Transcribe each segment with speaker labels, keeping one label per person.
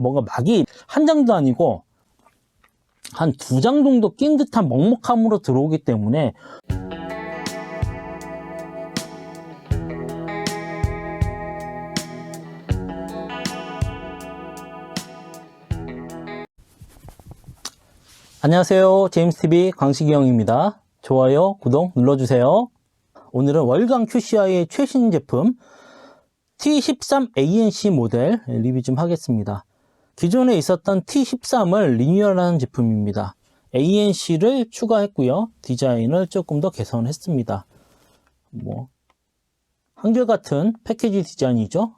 Speaker 1: 뭔가 막이 한 장도 아니고 한 2장 정도 낀 듯한 먹먹함으로 들어오기 때문에 안녕하세요. 제임스TV 광식이형입니다. 좋아요, 구독 눌러주세요. 오늘은 월강 QCI의 최신 제품 T13ANC 모델 리뷰 좀 하겠습니다. 기존에 있었던 T13을 리뉴얼하는 제품입니다. ANC를 추가했고요. 디자인을 조금 더 개선했습니다. 한결같은 패키지 디자인이죠.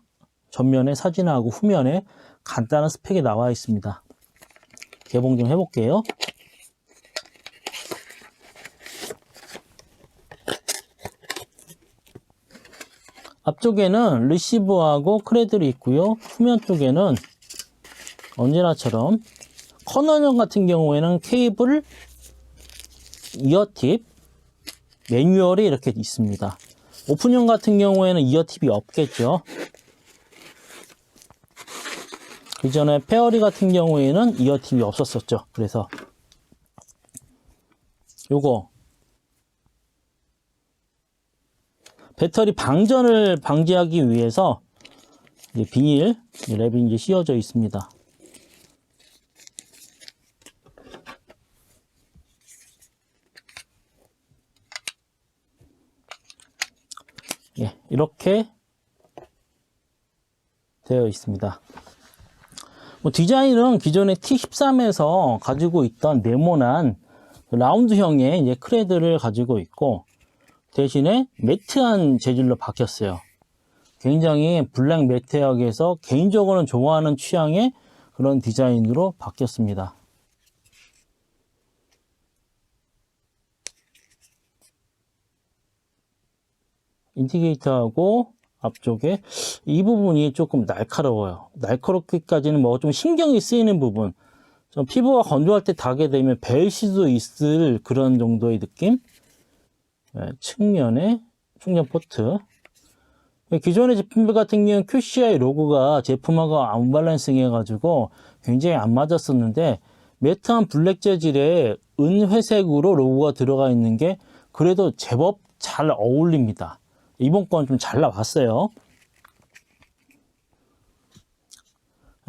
Speaker 1: 전면에 사진하고 후면에 간단한 스펙이 나와 있습니다. 개봉 좀 해볼게요. 앞쪽에는 리시버하고 크레들이 있고요. 후면 쪽에는 언제나처럼 커널형 같은 경우에는 케이블, 이어팁, 매뉴얼이 이렇게 있습니다. 오픈형 같은 경우에는 이어팁이 없겠죠. 이전에 페어리 같은 경우에는 이어팁이 없었었죠. 그래서 요거 배터리 방전을 방지하기 위해서 이제 비닐 랩이 이제 씌워져 있습니다. 예, 이렇게 되어 있습니다. 디자인은 기존의 T13에서 가지고 있던 네모난 라운드형의 이제 크레드를 가지고 있고, 대신에 매트한 재질로 바뀌었어요. 굉장히 블랙 매트하게서 개인적으로는 좋아하는 취향의 그런 디자인으로 바뀌었습니다. 인디케이터하고 앞쪽에 이 부분이 조금 날카로워요. 날카롭기까지는 뭐 좀 신경이 쓰이는 부분, 좀 피부가 건조할 때 닿게 되면 벨 수도 있을 그런 정도의 느낌. 측면에 충전 포트. 기존의 제품들 같은 경우는 QCI 로고가 제품하고 언밸런싱 해가지고 굉장히 안 맞았었는데, 매트한 블랙 재질의 은회색으로 로고가 들어가 있는 게 그래도 제법 잘 어울립니다. 이번 건 좀 잘 나왔어요.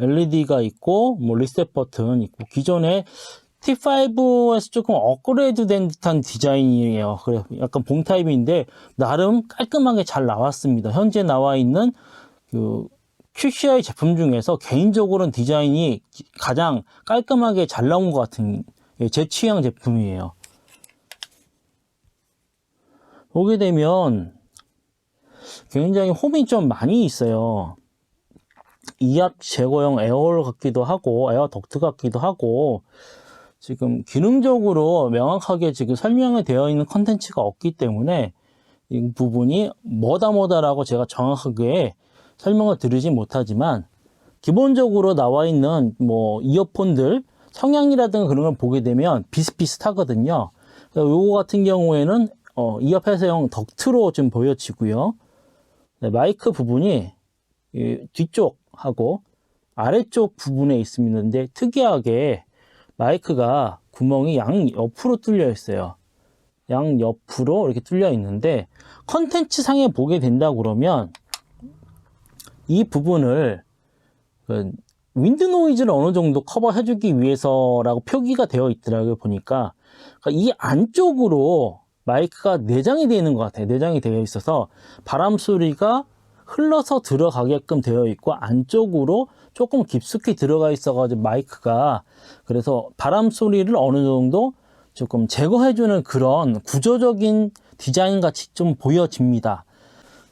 Speaker 1: LED가 있고, 리셋 버튼 있고, 기존에 T5에서 조금 업그레이드 된 듯한 디자인이에요. 그래, 약간 봉 타입인데, 나름 깔끔하게 잘 나왔습니다. 현재 나와 있는 그 QCI 제품 중에서 개인적으로는 디자인이 가장 깔끔하게 잘 나온 것 같은 제 취향 제품이에요. 보게 되면 굉장히 홈이 좀 많이 있어요. 이압 제거용 에어홀 같기도 하고, 에어 덕트 같기도 하고, 지금 기능적으로 명확하게 지금 설명이 되어 있는 컨텐츠가 없기 때문에 이 부분이 뭐다라고 제가 정확하게 설명을 드리지 못하지만, 기본적으로 나와 있는 이어폰들 성향이라든가 그런 걸 보게 되면 비슷비슷하거든요. 요거 같은 경우에는 이어 폐쇄형 덕트로 좀 보여지고요. 마이크 부분이 뒤쪽하고 아래쪽 부분에 있습니다. 특이하게 마이크가 구멍이 양 옆으로 뚫려 있어요. 양 옆으로 이렇게 뚫려 있는데, 컨텐츠 상에 보게 된다 그러면 이 부분을 윈드 노이즈를 어느 정도 커버해 주기 위해서라고 표기가 되어 있더라고요. 보니까 이 안쪽으로 마이크가 내장이 되어 있는 것 같아요. 내장이 되어 있어서 바람 소리가 흘러서 들어가게끔 되어 있고, 안쪽으로 조금 깊숙이 들어가 있어가지고 마이크가, 그래서 바람 소리를 어느 정도 조금 제거해주는 그런 구조적인 디자인 같이 좀 보여집니다.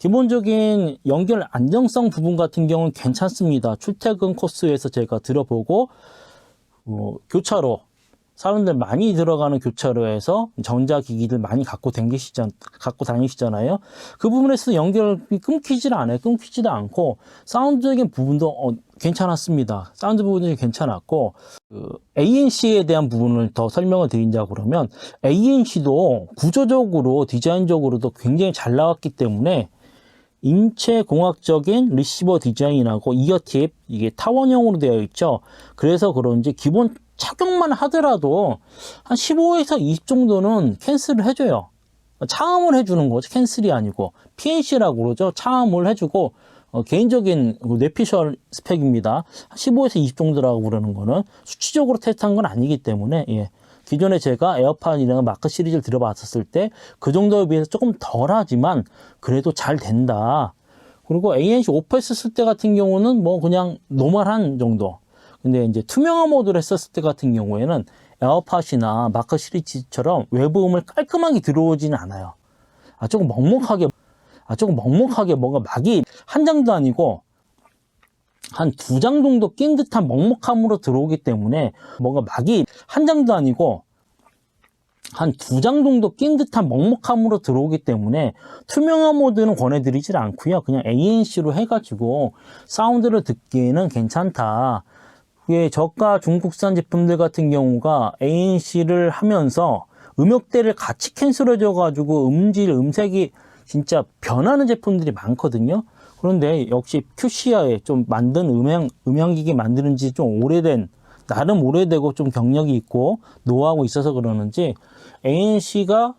Speaker 1: 기본적인 연결 안정성 부분 같은 경우는 괜찮습니다. 출퇴근 코스에서 제가 들어보고, 교차로 사람들 많이 들어가는 교차로에서 전자기기들 많이 갖고 다니시잖아요. 그 부분에서 연결이 끊기지도 않고, 사운드적인 부분도 괜찮았습니다. 사운드 부분이 괜찮았고, ANC에 대한 부분을 더 설명을 드린다 그러면, ANC도 구조적으로 디자인적으로도 굉장히 잘 나왔기 때문에 인체공학적인 리시버 디자인하고 이어팁, 이게 타원형으로 되어 있죠. 그래서 그런지 기본 착용만 하더라도 한 15에서 20 정도는 캔슬을 해줘요. 차음을 해주는 거죠. 캔슬이 아니고 PNC라고 그러죠. 차음을 해주고 개인적인 뇌피셜 스펙입니다. 15에서 20 정도라고 그러는 거는 수치적으로 테스트한 건 아니기 때문에 예. 기존에 제가 에어팟이나 마크 시리즈를 들어봤었을 때 그 정도에 비해서 조금 덜하지만 그래도 잘 된다. 그리고 ANC 오프 했었을 때 같은 경우는 뭐 그냥 노멀한 정도. 근데 이제 투명한 모드를 했었을 때 같은 경우에는 에어팟이나 마크 시리즈처럼 외부 음을 깔끔하게 들어오지는 않아요. 조금 먹먹하게 뭔가 막이 한 장도 아니고 한 2장 정도 낀 듯한 먹먹함으로 들어오기 때문에 뭔가 막이 한 장도 아니고 한 2장 정도 낀 듯한 먹먹함으로 들어오기 때문에 투명한 모드는 권해드리질 않고요. 그냥 ANC로 해가지고 사운드를 듣기에는 괜찮다. 그게 저가 중국산 제품들 같은 경우가 ANC를 하면서 음역대를 같이 캔슬해줘가지고 음질, 음색이 진짜 변하는 제품들이 많거든요. 그런데 역시 큐시아에 좀 만든 음향기기 만드는 지 좀 오래된, 나름 오래되고 좀 경력이 있고 노하우가 있어서 그러는지 ANC가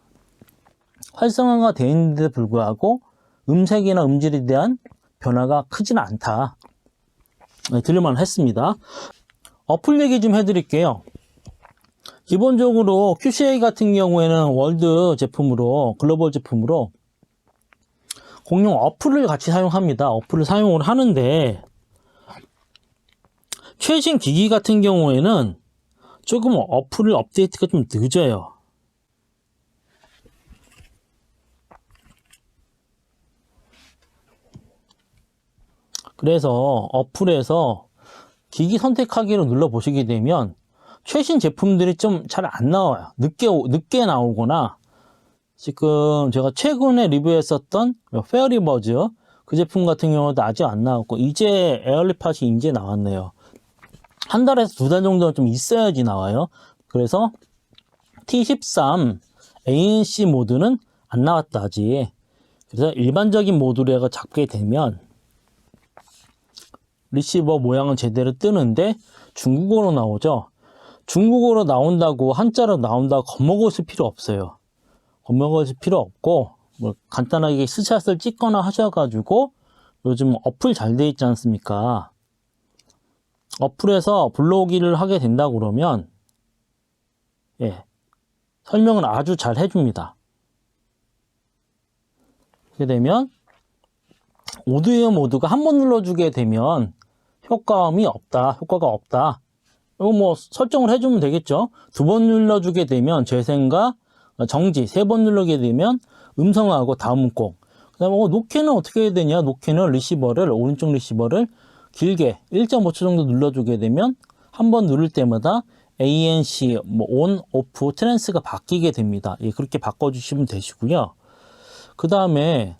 Speaker 1: 활성화가 되어 있는데도 불구하고 음색이나 음질에 대한 변화가 크지는 않다. 네, 들을만 했습니다. 어플 얘기 좀 해드릴게요. 기본적으로 QCA 같은 경우에는 월드 제품으로, 글로벌 제품으로 공용 어플을 같이 사용합니다. 어플을 사용을 하는데 최신 기기 같은 경우에는 조금 어플을 업데이트가 좀 늦어요. 그래서 어플에서 기기 선택하기로 눌러보시게 되면 최신 제품들이 좀 잘 안 나와요. 늦게 나오거나 지금 제가 최근에 리뷰했었던 페어리버즈 그 제품 같은 경우도 아직 안 나왔고 이제 에어팟이 이제 나왔네요. 한 달에서 2달 정도는 좀 있어야지 나와요. 그래서 T13 ANC 모드는 안 나왔다 아직. 그래서 일반적인 모드로 잡게 되면 리시버 모양은 제대로 뜨는데 중국어로 나오죠. 중국어로 나온다고 한자로 나온다고 겁먹으실 필요 없어요. 겁먹으실 필요 없고 뭐 간단하게 스샷을 찍거나 하셔가지고 요즘 어플 잘 돼 있지 않습니까? 어플에서 불러오기를 하게 된다 그러면 예, 설명을 아주 잘 해줍니다. 그렇게 되면 오디오 모드가 한 번 눌러주게 되면 효과가 없다. 이거 뭐 설정을 해주면 되겠죠. 2번 눌러주게 되면 재생과 정지, 3번 누르게 되면 음성하고 다음 곡. 그 다음에 노케는 어떻게 해야 되냐? 노케는 리시버를, 오른쪽 리시버를 길게 1.5초 정도 눌러주게 되면 한 번 누를 때마다 ANC, 뭐 온, 오프, 트랜스가 바뀌게 됩니다. 예, 그렇게 바꿔주시면 되시고요. 그 다음에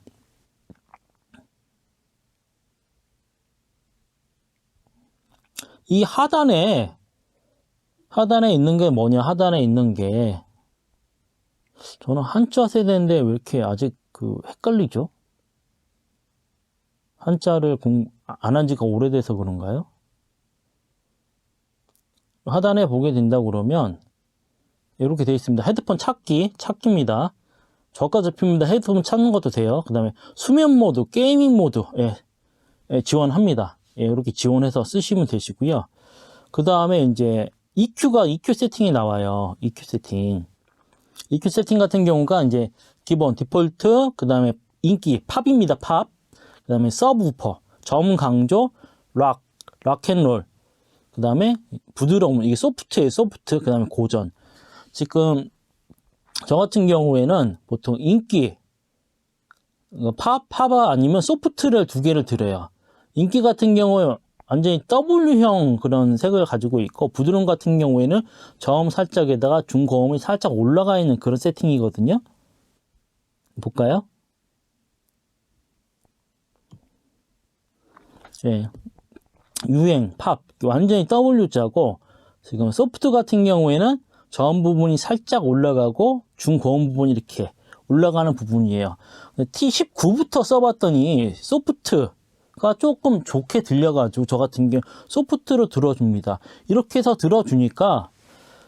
Speaker 1: 이 하단에 있는 게 뭐냐? 하단에 있는 게 저는 한자 세대인데 왜 이렇게 아직 헷갈리죠? 한자를 안 한 지가 오래돼서 그런가요? 하단에 보게 된다 그러면 이렇게 되어 있습니다. 헤드폰 찾기입니다. 저가 제품입니다. 헤드폰 찾는 것도 돼요. 그 다음에 수면 모드, 게이밍 모드 지원합니다. 예, 이렇게 지원해서 쓰시면 되시고요. 그 다음에 이제 EQ 세팅이 나와요. EQ 세팅 같은 경우가 이제 기본 디폴트, 그 다음에 인기 팝입니다. 팝. 그 다음에 서브우퍼, 저음강조, 락앤롤. 그 다음에 부드러움, 이게 소프트예요. 소프트. 그 다음에 고전. 지금 저 같은 경우에는 보통 인기 팝 아니면 소프트를 2개를 들어요. 인기 같은 경우에 완전히 W형 그런 색을 가지고 있고, 부드러움 같은 경우에는 저음 살짝에다가 중고음이 살짝 올라가 있는 그런 세팅이거든요. 볼까요? 예. 유행, 팝, 완전히 W자고, 지금 소프트 같은 경우에는 저음 부분이 살짝 올라가고, 중고음 부분이 이렇게 올라가는 부분이에요. T19부터 써봤더니 소프트가 조금 좋게 들려가지고 저 같은 경우 소프트로 들어줍니다. 이렇게 해서 들어주니까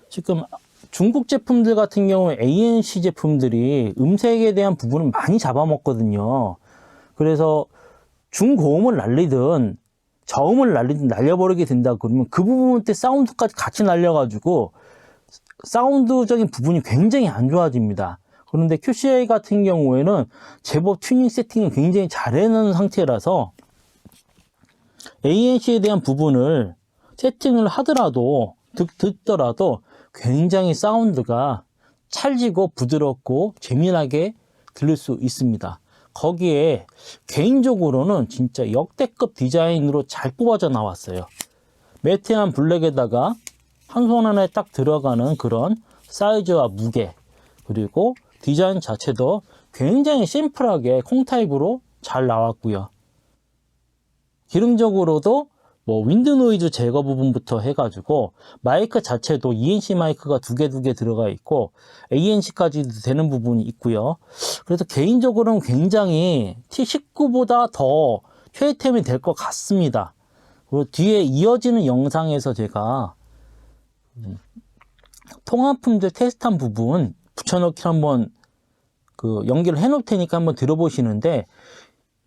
Speaker 1: 지금 중국 제품들 같은 경우에 ANC 제품들이 음색에 대한 부분을 많이 잡아먹거든요. 그래서 중고음을 날리든 저음을 날리든 날려버리게 된다 그러면 그 부분 때 사운드까지 같이 날려가지고 사운드적인 부분이 굉장히 안 좋아집니다. 그런데 QCI 같은 경우에는 제법 튜닝 세팅을 굉장히 잘 해놓은 상태라서 ANC에 대한 부분을 세팅을 하더라도 듣더라도 굉장히 사운드가 찰지고 부드럽고 재미나게 들릴 수 있습니다. 거기에 개인적으로는 진짜 역대급 디자인으로 잘 뽑아져 나왔어요. 매트한 블랙에다가 한 손 안에 딱 들어가는 그런 사이즈와 무게, 그리고 디자인 자체도 굉장히 심플하게 콩타입으로 잘 나왔고요. 기능적으로도 뭐 윈드 노이즈 제거 부분부터 해가지고 마이크 자체도 ENC 마이크가 두 개 들어가 있고 ANC까지도 되는 부분이 있고요. 그래서 개인적으로는 굉장히 T19보다 더 최애템이 될 것 같습니다. 그리고 뒤에 이어지는 영상에서 제가 통합품질 테스트한 부분 붙여넣기 한번 연결을 해 놓을 테니까 한번 들어보시는데,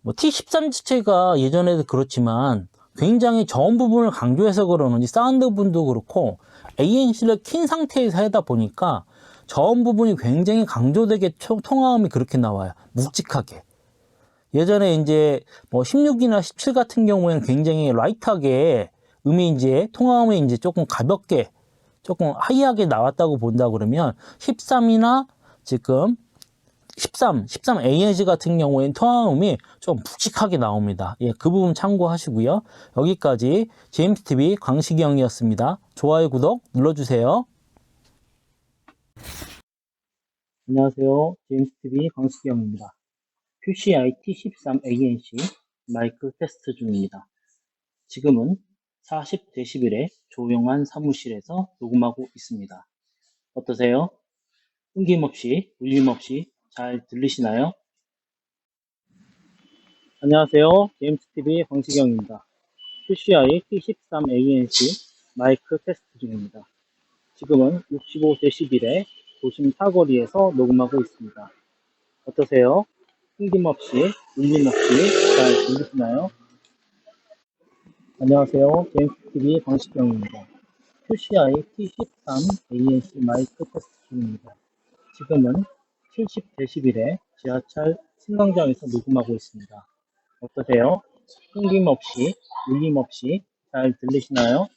Speaker 1: 뭐 T13 자체가 예전에도 그렇지만 굉장히 저음 부분을 강조해서 그러는지 사운드 부분도 그렇고 ANC를 킨 상태에서 하다 보니까 저음 부분이 굉장히 강조되게 통화음이 그렇게 나와요. 묵직하게. 예전에 이제 뭐 16이나 17 같은 경우에는 굉장히 라이트하게 음이 이제 통화음이 이제 조금 가볍게 조금 하이하게 나왔다고 본다 그러면 13이나 지금 13 ANC 같은 경우에는 통화음이 좀 묵직하게 나옵니다. 예, 그 부분 참고하시고요. 여기까지 제임스TV 광식이형이었습니다. 좋아요, 구독 눌러주세요. 안녕하세요. 제임스TV 광식이형입니다. QCI T13 ANC 마이크 테스트 중입니다. 지금은 40dB의 조용한 사무실에서 녹음하고 있습니다. 어떠세요? 끊김없이, 울림없이 잘 들리시나요? 안녕하세요. 제임스TV 광식영입니다. QCI T13 ANC 마이크 테스트 중입니다. 지금은 65dB의 도심 사거리에서 녹음하고 있습니다. 어떠세요? 끊김없이, 울림없이 잘 들리시나요? 안녕하세요. 제임스TV 광식영입니다. QCI T13 ANC 마이크 테스트 중입니다. 지금은 70dB의 지하철 승강장에서 녹음하고 있습니다. 어떠세요? 끊김없이, 울림없이 잘 들리시나요?